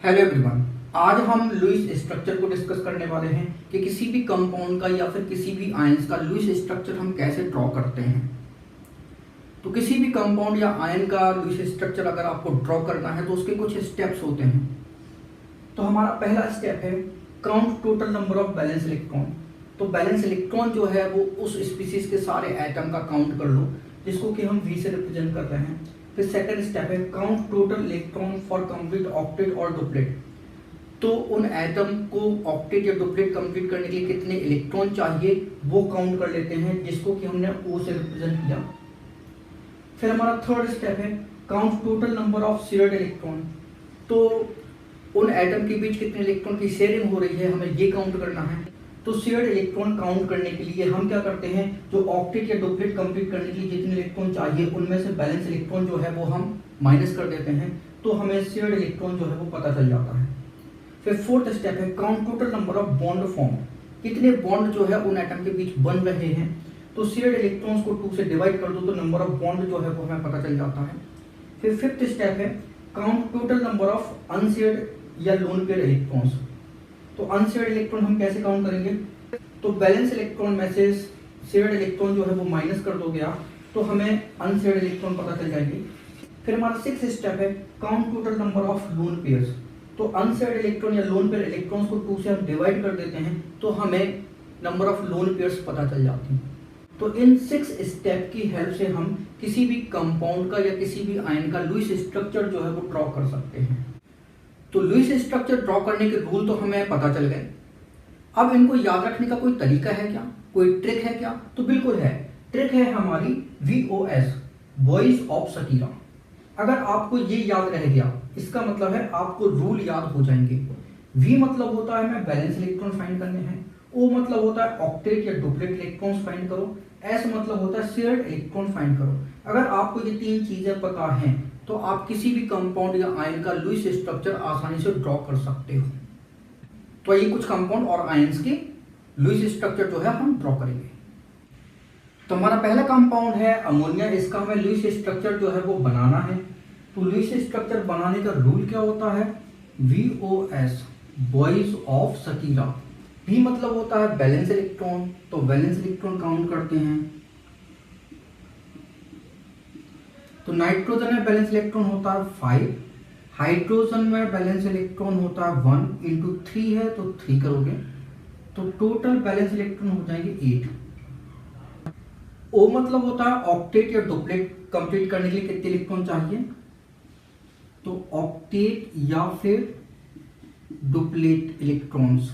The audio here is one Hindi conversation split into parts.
Hello everyone. आज हम लुईस स्ट्रक्चर को डिस्कस करने वाले हैं कि किसी भी कंपाउंड का या फिर किसी भी आयंस का लुईस स्ट्रक्चर हम कैसे ड्रॉ करते हैं। तो किसी भी कंपाउंड या आयन का लुईस स्ट्रक्चर अगर आपको ड्रॉ करना है तो उसके कुछ स्टेप्स होते हैं। तो हमारा पहला स्टेप है count total number of balance electron. तो बैलेंस इलेक्ट्रॉन जो है वो उस स्पीसीज के सारे एटम का काउंट कर लो जिसको कि हम V से रिप्रेजेंट कर रहे हैं। फिर सेकंड स्टेप है count total electron for complete octet और डुप्लेट। तो उन एटम को ऑक्टेट या डुप्लेट कंप्लीट करने के लिए कितने इलेक्ट्रॉन चाहिए वो काउंट कर लेते हैं जिसको कि हमने O से रिप्रेजेंट किया। फिर हमारा थर्ड स्टेप है count total number of shared electron. तो उन एटम के बीच कितने इलेक्ट्रॉन की शेयरिंग हो रही है हमें ये काउंट करना है। तो शेयर्ड इलेक्ट्रॉन काउंट करने के लिए हम क्या करते हैं, जो ऑक्टेट या डुप्लेट कंप्लीट करने के लिए जितने इलेक्ट्रॉन चाहिए उनमें से बैलेंस इलेक्ट्रॉन जो है वो हम माइनस कर देते हैं, तो हमें शेयर्ड इलेक्ट्रॉन जो है वो पता चल जाता है। फिर फोर्थ स्टेप है count total number of bond form. कितने बॉन्ड जो है उन एटम के बीच बन रहे हैं। तो शेयर्ड इलेक्ट्रॉन्स को 2 से डिवाइड कर दो तो नंबर ऑफ बॉन्ड जो है वो हमें पता चल जाता है। फिर फिफ्थ स्टेप है count total number of unshared या लोन पेयर इलेक्ट्रॉन्स। तो अनशेयर्ड इलेक्ट्रॉन हम कैसे काउंट करेंगे, तो बैलेंस इलेक्ट्रॉन में से शेयर्ड इलेक्ट्रॉन जो है वो माइनस कर दोगे आप तो हमें अनशेयर्ड इलेक्ट्रॉन पता चल जाएंगे। फिर हमारा सिक्स्थ स्टेप है count total number of lone pairs. तो अनशेयर्ड इलेक्ट्रॉन या लोन पेयर इलेक्ट्रॉन्स को 2 से हम डिवाइड कर देते हैं तो हमें नंबर ऑफ लोन पेयर्स पता चल जाती हैं। तो इन 6 स्टेप की हेल्प से हम किसी भी कंपाउंड का या किसी भी आयन का लुईस स्ट्रक्चर जो है वो ड्रॉ कर सकते हैं। तो लुईस स्ट्रक्चर ड्रॉ करने के रूल तो हमें पता चल गए। अब इनको याद रखने का कोई तरीका है क्या, कोई ट्रिक है क्या? तो बिल्कुल है। ट्रिक है हमारी VOS, वॉइस ऑफ शकीरा। अगर आपको ये याद रह गया इसका मतलब है आपको रूल याद हो जाएंगे। V मतलब होता है मैं बैलेंस इलेक्ट्रॉन फाइंड करने हैं। O मतलब होता है ऑक्टेट या डुप्लेट इलेक्ट्रॉन्स फाइंड करो। S मतलब होता है शेयर्ड इलेक्ट्रॉन फाइंड करो। अगर आपको ये 3 चीजें पता हैं तो आप किसी भी कंपाउंड या आयन का लुईस स्ट्रक्चर आसानी से ड्रॉ कर सकते हो। तो ये कुछ कंपाउंड और आयंस के लुईस स्ट्रक्चर जो है हम ड्रॉ करेंगे। तो हमारा पहला कंपाउंड है अमोनिया। इसका हमें लुईस स्ट्रक्चर जो है वो बनाना है। तो लुईस स्ट्रक्चर बनाने का रूल क्या होता है, VOS, voice of Shakira. V मतलब होता है बैलेंस इलेक्ट्रॉन, तो बैलेंस इलेक्ट्रॉन काउंट करते हैं। तो नाइट्रोजन में बैलेंस इलेक्ट्रॉन होता है 5, हाइड्रोजन में बैलेंस इलेक्ट्रॉन होता है 1 इंटू 3 है तो 3 करोगे तो टोटल बैलेंस इलेक्ट्रॉन हो जाएंगे 8। O मतलब होता है ऑक्टेट या डुप्लेट कंप्लीट करने के लिए कितने इलेक्ट्रॉन चाहिए, तो ऑक्टेट या फिर डुप्लेट इलेक्ट्रॉन्स।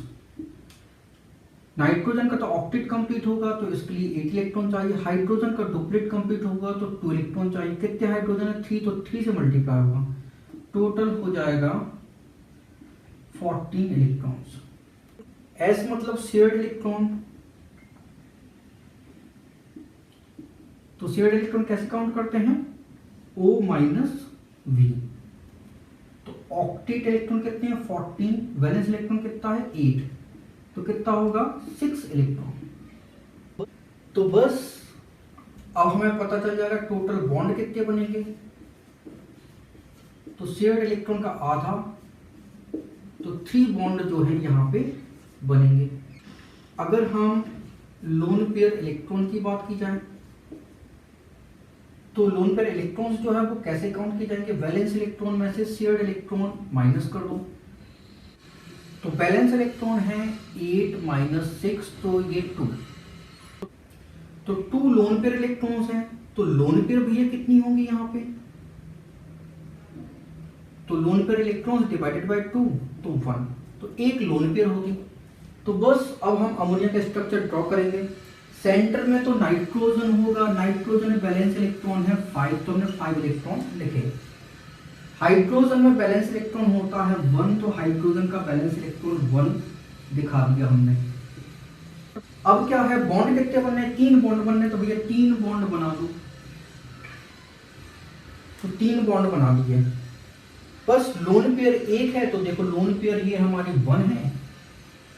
नाइट्रोजन का तो ऑक्टेट कंप्लीट होगा तो इसके लिए 8 इलेक्ट्रॉन चाहिए। हाइड्रोजन का डुप्लेट कंप्लीट होगा तो 2 इलेक्ट्रॉन चाहिए। कितने हाइड्रोजन है 3, तो 3 से मल्टीप्लाई होगा, टोटल हो जाएगा 14 इलेक्ट्रॉन्स। S मतलब शेयर्ड इलेक्ट्रॉन। तो शेयर्ड इलेक्ट्रॉन कैसे काउंट करते हैं, O माइनस V। तो ऑक्टेट इलेक्ट्रॉन कितने हैं 14, वैलेंस इलेक्ट्रॉन कितना है 8, तो कितना होगा 6 इलेक्ट्रॉन। तो बस अब हमें पता चल जाएगा टोटल बॉन्ड कितने बनेंगे। तो शेयर्ड इलेक्ट्रॉन का आधा, तो 3 बॉन्ड जो है यहां पे बनेंगे। अगर हम लोन पेयर इलेक्ट्रॉन की बात की जाए तो लोन पेयर इलेक्ट्रॉन्स जो है वो कैसे काउंट किए जाएंगे, वैलेंस इलेक्ट्रॉन में से शेयर्ड इलेक्ट्रॉन माइनस कर दो। तो बैलेंस इलेक्ट्रॉन है 8 माइनस 6 तो ये 2। तो 2 लोन पेयर इलेक्ट्रॉन्स हैं तो लोन पेयर भैया कितनी होंगी यहाँ पे, तो lone pair electrons divided by 2 तो 1, तो 1 लोन पेयर होगी। तो बस अब हम अमोनिया का स्ट्रक्चर ड्रॉ करेंगे। सेंटर में तो नाइट्रोजन होगा, नाइट्रोजन में बैलेंस इलेक्ट्रॉन है 5 तो हमने 5 इलेक्ट्रॉन लिखे। हाइड्रोजन में बैलेंस इलेक्ट्रॉन होता है 1 तो हाइड्रोजन का बैलेंस इलेक्ट्रॉन 1 दिखा दिया हमने। अब क्या है, बॉन्ड कितने बनने, 3 बॉन्ड बनने, तो भैया 3 बॉन्ड बना दो। तो 3 बॉन्ड बना दिए। बस लोन पेयर 1 है तो देखो लोन पेयर ये हमारी 1 है,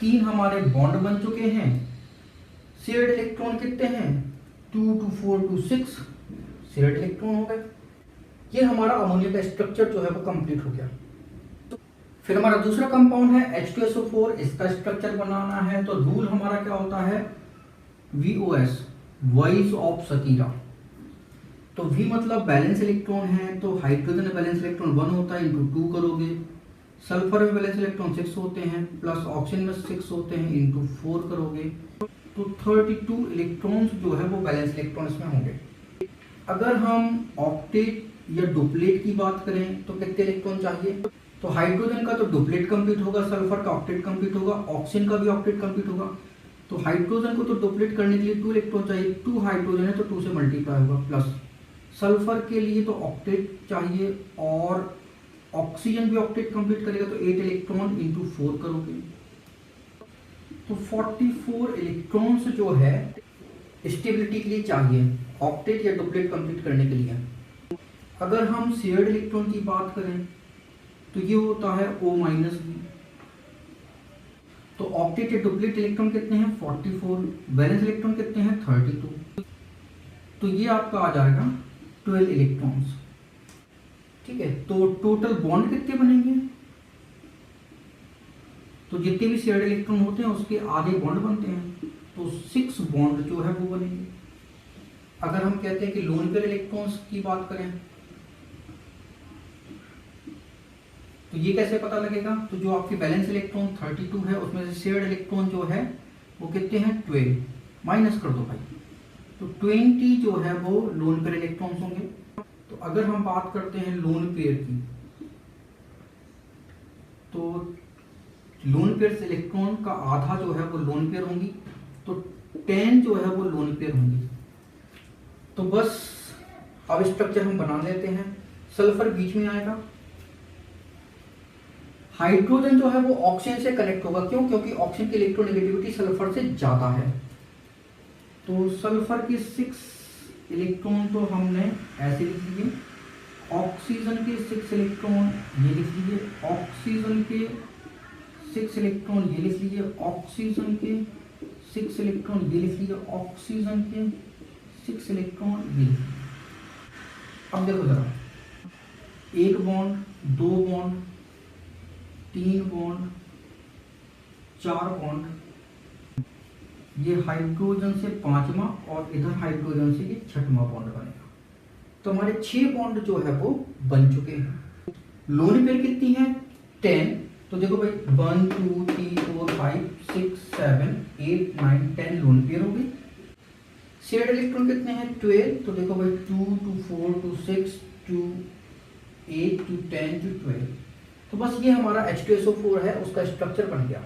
3 हमारे बॉन्ड बन चुके हैं। शेयर्ड इलेक्ट्रॉन कितने हैं 2 2 4 2 6 शेयर्ड इलेक्ट्रॉन हो गए। ये हमारा अमोनिया का स्ट्रक्चर जो है वो कंप्लीट हो गया। फिर हमारा दूसरा कंपाउंड है H2SO4, इसका स्ट्रक्चर बनाना है तो रूल हमारा क्या होता है VOS, वॉइस ऑफ सकीरा। तो V मतलब बैलेंस इलेक्ट्रॉन है, तो हाइड्रोजन में बैलेंस इलेक्ट्रॉन 1 होता है, इंटू 2 करोगे। सल्फर में बैलेंस इलेक्ट्रॉन 6 होते हैं, प्लस ऑक्सीजन में 6 होते हैं, इंटू 4 करोगे तो 32 इलेक्ट्रॉन्स जो है वो बैलेंस इलेक्ट्रॉन इसमें होंगे। अगर हम ऑक्टेट या डुप्लेट की बात करें तो कितने इलेक्ट्रॉन चाहिए? तो हाइड्रोजन का तो डुप्लेट कंप्लीट होगा, सल्फर का ऑक्टेट कंप्लीट होगा, ऑक्सीजन का भी ऑक्टेट कंप्लीट होगा। तो हाइड्रोजन को तो डुप्लेट करने के लिए 2 इलेक्ट्रॉन चाहिए, 2 हाइड्रोजन है तो 2 से मल्टीप्लाई होगा, प्लस सल्फर के लिए तो ऑक्टेट चाहिए और ऑक्सीजन भी ऑक्टेट कंप्लीट करेगा तो 8 इलेक्ट्रॉन इंटू 4 करोगे तो 44 इलेक्ट्रॉन्स जो है स्टेबिलिटी के लिए चाहिए, ऑक्टेट या डुप्लेट कंप्लीट करने के लिए। अगर हम शेयर्ड इलेक्ट्रॉन की बात करें तो ये होता है O-B। तो ऑक्टेट या डुप्लेट इलेक्ट्रॉन कितने हैं? 44। बैलेंस इलेक्ट्रॉन कितने हैं? 32। तो ये आपका आ जाएगा 12 इलेक्ट्रॉन्स। ठीक है, तो टोटल बॉन्ड कितने बनेंगे? तो जितने भी शेयर्ड इलेक्ट्रॉन होते हैं उसके आधे बॉन्ड बनते हैं, तो 6 बॉन्ड जो है वो बनेंगे। अगर हम कहते हैं कि लोन पेयर इलेक्ट्रॉन्स की बात करें तो ये कैसे पता लगेगा? तो जो आपकी बैलेंस इलेक्ट्रॉन 32 है उसमें से शेयर्ड इलेक्ट्रॉन जो है वो कितने हैं? 12। माइनस कर दो भाई, तो 20 जो है वो लोन पेयर इलेक्ट्रॉन्स होंगे। तो अगर हम बात करते हैं लोन पेयर की, तो लोन पेयर इलेक्ट्रॉन का आधा जो है वो लोन पेयर होंगी, तो 10 जो है वो लोन पेयर होंगी। तो बस अब स्ट्रक्चर हम बना लेते हैं। सल्फर बीच में आएगा, हाइड्रोजन जो है वो ऑक्सीजन से कनेक्ट होगा, क्यों? क्योंकि ऑक्सीजन की इलेक्ट्रोनेगेटिविटी सल्फर से ज्यादा है। तो सल्फर के 6 इलेक्ट्रॉन तो हमने ऐसे लिख लिए, ऑक्सीजन के 6 इलेक्ट्रॉन ये लिख लीजिए, ऑक्सीजन के 6 इलेक्ट्रॉन ये लिख लीजिए, ऑक्सीजन के 6 इलेक्ट्रॉन ये लिख लीजिए, ऑक्सीजन के 6 इलेक्ट्रॉन ये लिख लीजिए। अब देखो जरा, 1 बॉन्ड, 2 बॉन्ड, 3 बॉन्ड, 4 बॉन्ड, ये हाइड्रोजन से 5वां और इधर हाइड्रोजन से ये 6वां बॉन्ड बनेगा। तो हमारे 6 बॉन्ड जो है वो बन चुके हैं। लोन पेयर कितनी है? 10। तो देखो भाई 1 2 3 4 5 6 7 8 9 10 लोन पेयर हो गई। शेयर्ड इलेक्ट्रॉन कितने हैं? 12। तो देखो भाई 2 2 4 2 6 2 8 2 10 2 12। तो बस ये हमारा H2SO4 है, उसका स्ट्रक्चर बन गया।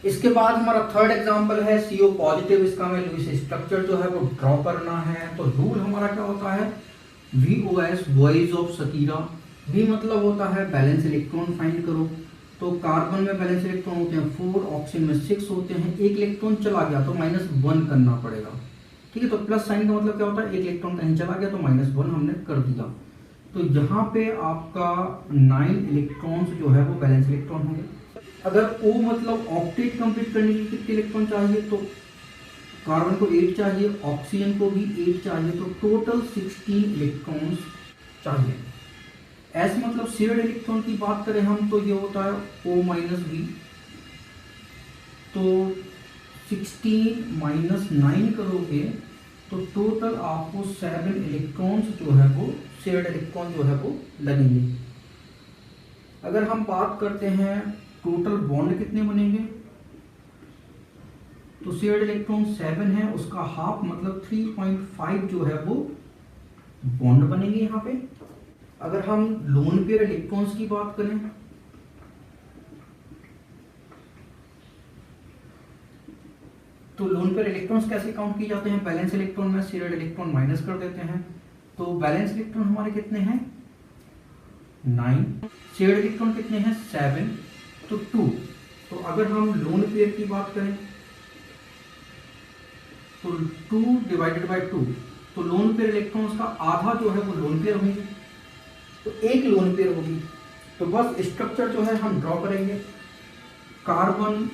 इसके बाद हमारा थर्ड एग्जांपल है CO पॉजिटिव। इसका हमें लुईस स्ट्रक्चर जो है वो ड्रॉ करना है। तो रूल हमारा क्या होता है? VOS, voice of Shakira. V मतलब होता है बैलेंस इलेक्ट्रॉन फाइंड करो। तो कार्बन में बैलेंस इलेक्ट्रॉन होते हैं 4, ऑक्सीजन में 6 होते हैं। एक इलेक्ट्रॉन चला गया तो -1 करना पड़ेगा। ठीक है, तो प्लस साइन का मतलब क्या होता है? एक इलेक्ट्रॉन कहीं चला गया तो -1 हमने कर दिया। तो यहाँ पे आपका 9 इलेक्ट्रॉन्स जो है वो बैलेंस इलेक्ट्रॉन होंगे। अगर O मतलब ऑक्टेट कंप्लीट करने के लिए कितने इलेक्ट्रॉन चाहिए? तो कार्बन को 8 चाहिए, ऑक्सीजन को भी 8 चाहिए, तो टोटल 16 इलेक्ट्रॉन्स चाहिए। S मतलब शेयर्ड इलेक्ट्रॉन की बात करें हम तो ये होता है O-B। तो 16 - 9 करोगे तो टोटल आपको 7 इलेक्ट्रॉन्स जो है वो शेयर्ड इलेक्ट्रॉन जो है वो लगेंगे। अगर हम बात करते हैं टोटल बॉन्ड कितने बनेंगे, तो शेयर्ड इलेक्ट्रॉन 7 है, उसका हाफ मतलब 3.5 जो है वो बॉन्ड बनेंगे यहाँ पे। अगर हम लोन पेयर इलेक्ट्रॉन्स की बात करें तो लोन पेयर इलेक्ट्रॉन्स कैसे काउंट किए जाते हैं? बैलेंस इलेक्ट्रॉन में शेयर्ड इलेक्ट्रॉन माइनस कर देते हैं। तो बैलेंस इलेक्ट्रॉन हमारे कितने हैं? 9। शेयर्ड इलेक्ट्रॉन कितने हैं? 7, तो 2। तो अगर हम लोन पेयर की बात करें तो 2 डिवाइडेड बाय 2, तो लोन पेयर इलेक्ट्रॉन्स का आधा जो है वो लोन पेयर होंगे, तो एक लोन पेयर होगी। तो बस स्ट्रक्चर जो है हम ड्रॉ करेंगे। कार्बन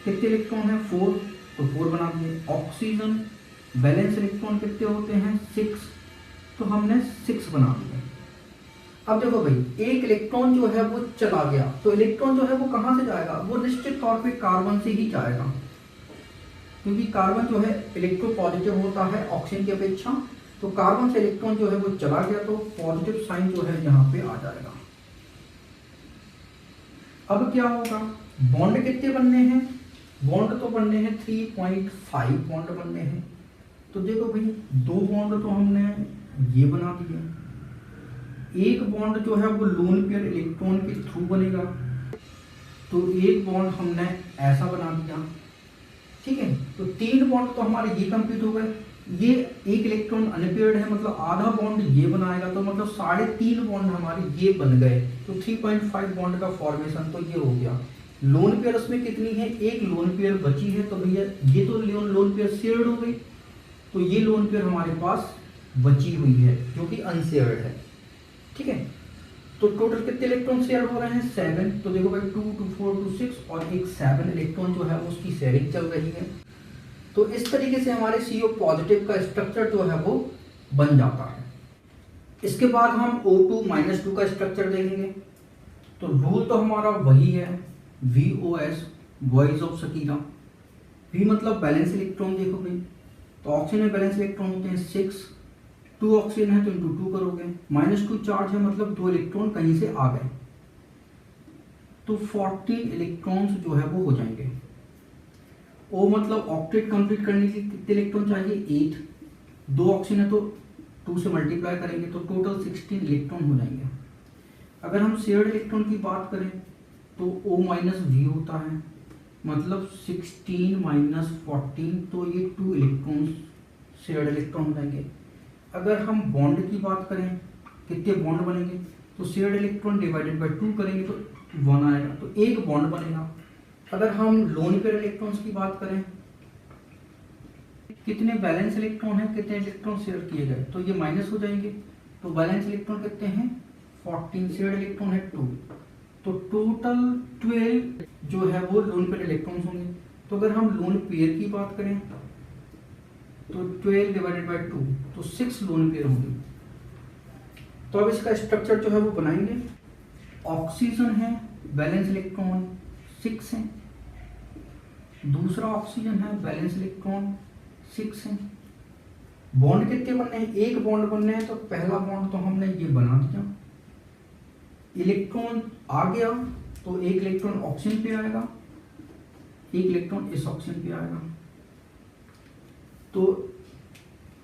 कितने इलेक्ट्रॉन है? 4, तो 4 बना दिए। ऑक्सीजन बैलेंस इलेक्ट्रॉन कितने होते हैं? 6, तो हमने 6 बना दिए। अब देखो भाई, एक इलेक्ट्रॉन जो है वो चला गया, तो इलेक्ट्रॉन जो है वो कहाँ से जाएगा, वो निश्चित तौर पे कार्बन से ही जाएगा, क्योंकि कार्बन जो है इलेक्ट्रोपॉजिटिव होता है ऑक्सीजन की अपेक्षा। तो कार्बन से इलेक्ट्रॉन जो है वो चला गया तो पॉजिटिव साइन जो है यहाँ पे आ जाएगा। अब क्या होगा, बॉन्ड कितने बनने हैं, बॉन्ड तो बनने हैं 3.5 बॉन्ड बनने हैं। तो देखो भाई, 2 बॉन्ड तो हमने ये बना दिए, एक बॉन्ड जो है वो लोन पेयर इलेक्ट्रॉन के थ्रू बनेगा, तो एक बॉन्ड हमने ऐसा बना दिया, ठीक है। तो 3 बॉन्ड तो हमारे ये कंप्लीट हो गए। ये एक इलेक्ट्रॉन अनपेयर्ड है, मतलब आधा बॉन्ड ये बनाएगा, तो मतलब 3.5 बॉन्ड हमारे ये बन गए। तो 3.5 बॉन्ड का फॉर्मेशन तो ये हो गया। लोन पेयर उसमें कितनी है, एक लोन पेयर बची है, तो भैया ये तो लोन पेयर शेयर्ड हो गई, तो ये लोन पेयर हमारे पास बची हुई है जो कि अनशेयर्ड है, ठीक है। तो टोटल कितने इलेक्ट्रॉन शेयर हो रहे हैं, 7। तो देखो भाई 2 2 4 2 6 और एक 7 इलेक्ट्रॉन जो है उसकी शेयरिंग चल रही है। तो इस तरीके से हमारे CO पॉजिटिव का स्ट्रक्चर जो है वो बन जाता है। इसके बाद हम O2-2 का स्ट्रक्चर देखेंगे। तो रूल तो हमारा वही है, VOS, voice of Shakila. V मतलब बैलेंस इलेक्ट्रॉन, देखो भाई, तो ऑक्सीजन में बैलेंस इलेक्ट्रॉन होते हैं 6, 2 ऑक्सीजन है तो इंटू 2 करोगे, -2 चार्ज है मतलब 2 इलेक्ट्रॉन कहीं से आ गए, तो 14 इलेक्ट्रॉन्स जो है वो हो जाएंगे। O मतलब ऑक्टेट कंप्लीट करने के लिए कितने इलेक्ट्रॉन चाहिए, 8, 2 ऑक्सीजन है तो 2 से मल्टीप्लाई करेंगे तो टोटल 16 इलेक्ट्रॉन हो जाएंगे। अगर हम शेयर्ड इलेक्ट्रॉन की बात करें तो O-V होता है, मतलब 16 - 14, तो ये 2 इलेक्ट्रॉन शेयर्ड इलेक्ट्रॉन हो जाएंगे। अगर हम बॉन्ड की बात करें कितने बॉन्ड बनेंगे, तो शेयर्ड इलेक्ट्रॉन डिवाइडेड बाय 2 करेंगे तो 1 आएगा, तो एक बॉन्ड बनेगा। अगर हम लोन पेयर इलेक्ट्रॉन्स की बात करें, कितने बैलेंस इलेक्ट्रॉन है, कितने इलेक्ट्रॉन शेयर किए गए, तो ये माइनस हो जाएंगे। तो बैलेंस इलेक्ट्रॉन कितने हैं, 14, शेयर्ड इलेक्ट्रॉन है 2, तो टोटल 12 जो है वो लोन पेयर इलेक्ट्रॉन्स होंगे। तो अगर हम लोन पेयर की बात करें तो 12 डिवाइडेड बाय 2, तो 6 लोन पेयर होंगे। तो अब इसका स्ट्रक्चर जो है वो बनाएंगे। ऑक्सीजन है, बैलेंस इलेक्ट्रॉन 6 है, दूसरा ऑक्सीजन है, बैलेंस इलेक्ट्रॉन 6 है। बॉन्ड कितने बनने हैं, एक बॉन्ड बनने हैं, तो पहला बॉन्ड तो हमने ये बना दिया। इलेक्ट्रॉन आ गया तो एक इलेक्ट्रॉन ऑक्सीजन पे आएगा, एक इलेक्ट्रॉन इस ऑक्सीजन पे आएगा, तो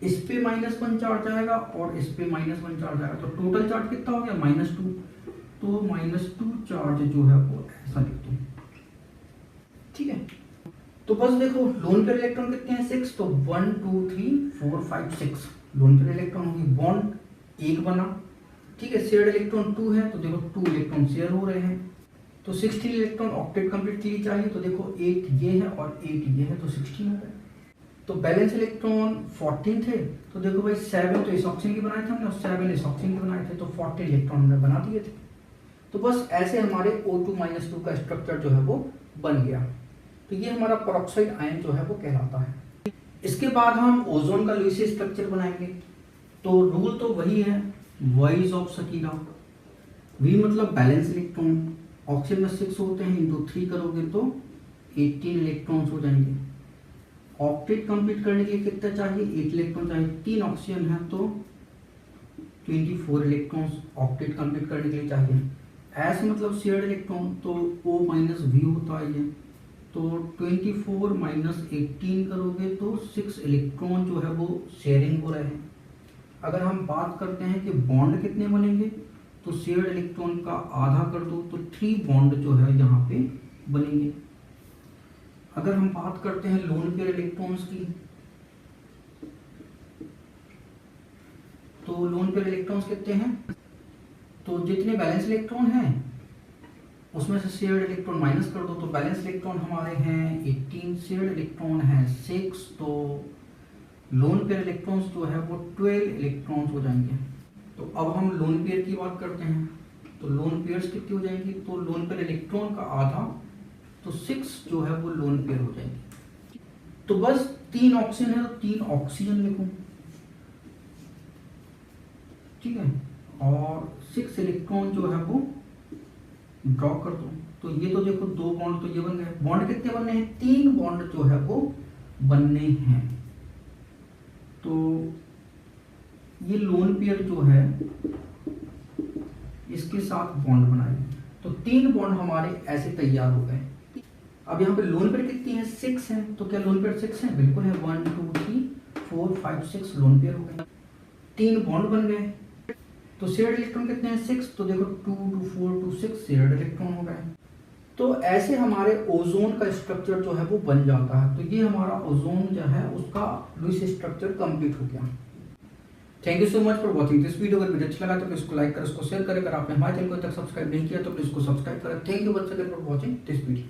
इस पे -1 चार्ज आएगा और इस पे -1 चार्ज आएगा, तो टोटल चार्ज कितना हो गया, -2। तो -2 चार्ज जो है वो ऐसा लिख दो, ठीक है। तो बस देखो, लोन पेयर इलेक्ट्रॉन कितने हैं, 6, तो 1 2 3 4 5 6 लोन पेयर इलेक्ट्रॉन होंगे। बॉन्ड एक बना, ठीक है। शेयर्ड इलेक्ट्रॉन 2 है, तो देखो 2 इलेक्ट्रॉन शेयर हो रहे हैं। तो 16 इलेक्ट्रॉन ऑक्टेट कंप्लीट के लिए चाहिए, तो देखो 8 ये है और 8 ये है, तो 16 हो गए। तो बैलेंस इलेक्ट्रॉन 14 थे, तो देखो भाई 7 तो इस ऑक्सीजन के बनाए थे हमने और 7 इस ऑक्सीजन के बनाए थे, तो 14 इलेक्ट्रॉन हमने बना दिए थे। तो बस ऐसे हमारे O2-2 का स्ट्रक्चर जो है वो बन गया। तो ये हमारा पेरोक्साइड आयन जो है वो कहलाता है। इसके बाद हम ओजोन का लुईस स्ट्रक्चर बनाएंगे। तो रूल तो वही है, वॉइस ऑफ शकीला। V मतलब बैलेंस इलेक्ट्रॉन, ऑक्सीजन में 6 होते हैं, इंटू 3 करोगे तो 18 इलेक्ट्रॉन्स हो जाएंगे। ऑक्टेट कंप्लीट करने के लिए कितना चाहिए, 8 इलेक्ट्रॉन चाहिए। 3 ऑक्सीजन है तो 24 इलेक्ट्रॉन्स ऑक्टेट कंप्लीट करने के लिए चाहिए। एस मतलब शेयर्ड इलेक्ट्रॉन, तो O-V होता है ये, तो 24 - 18 करोगे तो 6 इलेक्ट्रॉन जो है वो शेयरिंग हो रहे हैं। अगर हम बात करते हैं कि बॉन्ड कितने बनेंगे, तो शेयर्ड इलेक्ट्रॉन का आधा कर दो तो 3 बॉन्ड जो है यहाँ पे बनेंगे। अगर हम बात करते हैं लोन पेयर इलेक्ट्रॉन्स की, तो लोन पेयर इलेक्ट्रॉन्स कितने हैं, तो जितने बैलेंस इलेक्ट्रॉन हैं उसमें से शेयर्ड इलेक्ट्रॉन माइनस कर दो, तो बैलेंस इलेक्ट्रॉन हमारे हैं 18, शेयर्ड इलेक्ट्रॉन है 6, तो लोन पेयर इलेक्ट्रॉन्स जो है वो 12 इलेक्ट्रॉन्स हो जाएंगे। तो अब हम लोन पेयर की बात करते हैं, तो लोन पेयर्स कितनी हो जाएंगी, तो लोन पेयर इलेक्ट्रॉन का आधा, तो 6 जो है वो लोन पेयर हो जाएंगे। तो बस 3 ऑक्सीजन है तो 3 ऑक्सीजन लिखूं, ठीक है, और 6 इलेक्ट्रॉन जो है वो ड्रॉ कर दो। तो ये तो देखो 2 बॉन्ड तो ये बन गए। बॉन्ड कितने बनने हैं? 3 बॉन्ड जो है वो बनने हैं। तो ये लोन पेयर जो है इसके साथ बॉन्ड बनाएंगे, तो 3 बॉन्ड हमारे ऐसे तैयार हो गए। अब यहाँ पे लोन पेयर कितनी है? 6 है। तो क्या लोन पेयर 6 है? बिल्कुल है। 1 2 3 4 5 6 लोन पेयर हो गए, 3 बॉन्ड बन गए। तो शेयर्ड इलेक्ट्रॉन कितने हैं? 6। तो देखो 2 2 4 2 6 शेयर्ड इलेक्ट्रॉन हो गए। तो ऐसे हमारे ओजोन का स्ट्रक्चर जो है वो बन जाता है। तो ये हमारा ओजोन जो है उसका लुईस स्ट्रक्चर कंप्लीट हो गया। Thank you so much for watching this video. अगर वीडियो अच्छा लगा तो प्लीज इसको लाइक करें, इसको शेयर करें। अगर आपने हमारे चैनल को तक सब्सक्राइब नहीं किया तो प्लीज इसको सब्सक्राइब करें। Thank you once again for watching this video.